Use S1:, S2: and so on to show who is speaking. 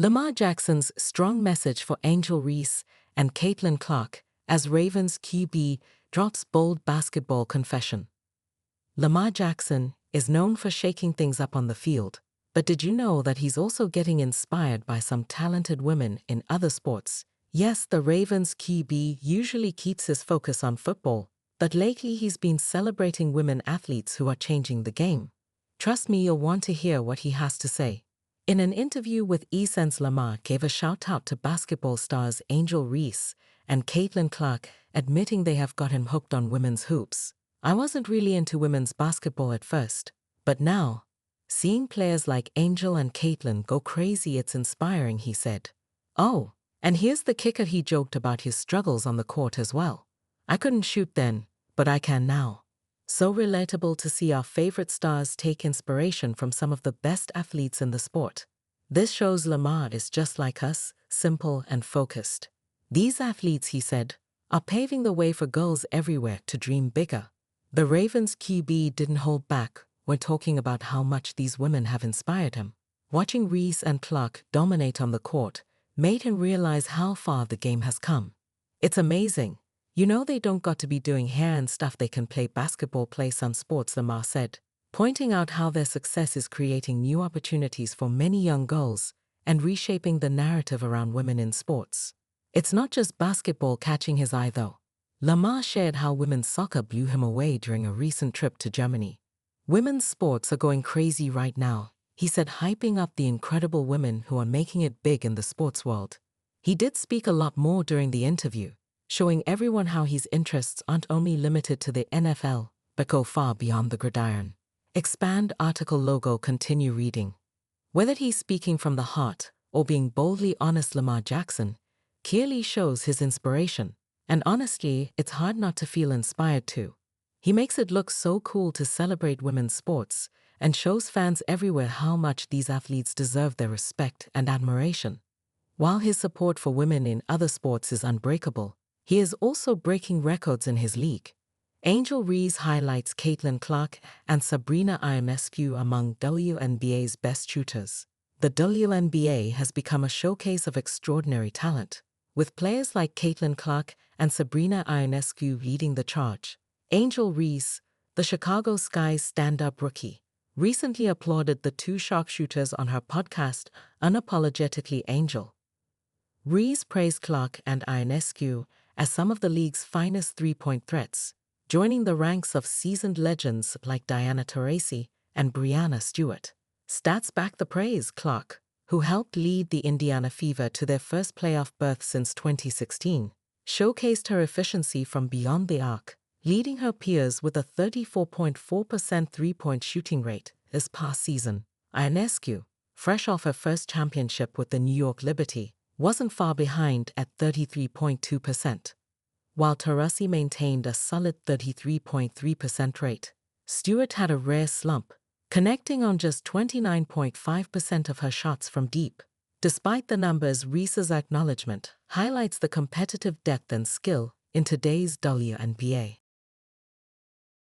S1: Lamar Jackson's strong message for Angel Reese and Caitlin Clark as Ravens QB drops bold basketball confession. Lamar Jackson is known for shaking things up on the field, but did you know that he's also getting inspired by some talented women in other sports? Yes, the Ravens QB usually keeps his focus on football, but lately he's been celebrating women athletes who are changing the game. Trust me, you'll want to hear what he has to say. In an interview with Reese, Lamar gave a shout-out to basketball stars Angel Reese and Caitlin Clark, admitting they have got him hooked on women's hoops. I wasn't really into women's basketball at first, but now, seeing players like Angel and Caitlin go crazy, it's inspiring, he said. Oh, and here's the kicker, he joked about his struggles on the court as well. I couldn't shoot then, but I can now. So relatable to see our favorite stars take inspiration from some of the best athletes in the sport. This shows Lamar is just like us, simple and focused. These athletes, he said, are paving the way for girls everywhere to dream bigger. The Ravens QB didn't hold back when talking about how much these women have inspired him. Watching Reese and Clark dominate on the court made him realize how far the game has come. It's amazing. You know, they don't got to be doing hair and stuff, they can play basketball, play some sports, Lamar said, pointing out how their success is creating new opportunities for many young girls and reshaping the narrative around women in sports. It's not just basketball catching his eye though. Lamar shared how women's soccer blew him away during a recent trip to Germany. Women's sports are going crazy right now, he said, hyping up the incredible women who are making it big in the sports world. He did speak a lot more during the interview, showing everyone how his interests aren't only limited to the NFL, but go far beyond the gridiron. Expand article logo, continue reading. Whether he's speaking from the heart or being boldly honest, Lamar Jackson clearly shows his inspiration. And honestly, it's hard not to feel inspired too. He makes it look so cool to celebrate women's sports and shows fans everywhere how much these athletes deserve their respect and admiration. While his support for women in other sports is unbreakable, he is also breaking records in his league. Angel Reese highlights Caitlin Clark and Sabrina Ionescu among WNBA's best shooters. The WNBA has become a showcase of extraordinary talent, with players like Caitlin Clark and Sabrina Ionescu leading the charge. Angel Reese, the Chicago Sky's stand-up rookie, recently applauded the two sharpshooters on her podcast, Unapologetically Angel. Reese praised Clark and Ionescu as some of the league's finest three-point threats, joining the ranks of seasoned legends like Diana Taurasi and Breanna Stewart. Stats back the praise. Clark, who helped lead the Indiana Fever to their first playoff berth since 2016, showcased her efficiency from beyond the arc, leading her peers with a 34.4% three-point shooting rate this past season. Ionescu, fresh off her first championship with the New York Liberty, wasn't far behind at 33.2%. While Taurasi maintained a solid 33.3% rate, Stewart had a rare slump, connecting on just 29.5% of her shots from deep. Despite the numbers, Reese's acknowledgement highlights the competitive depth and skill in today's WNBA.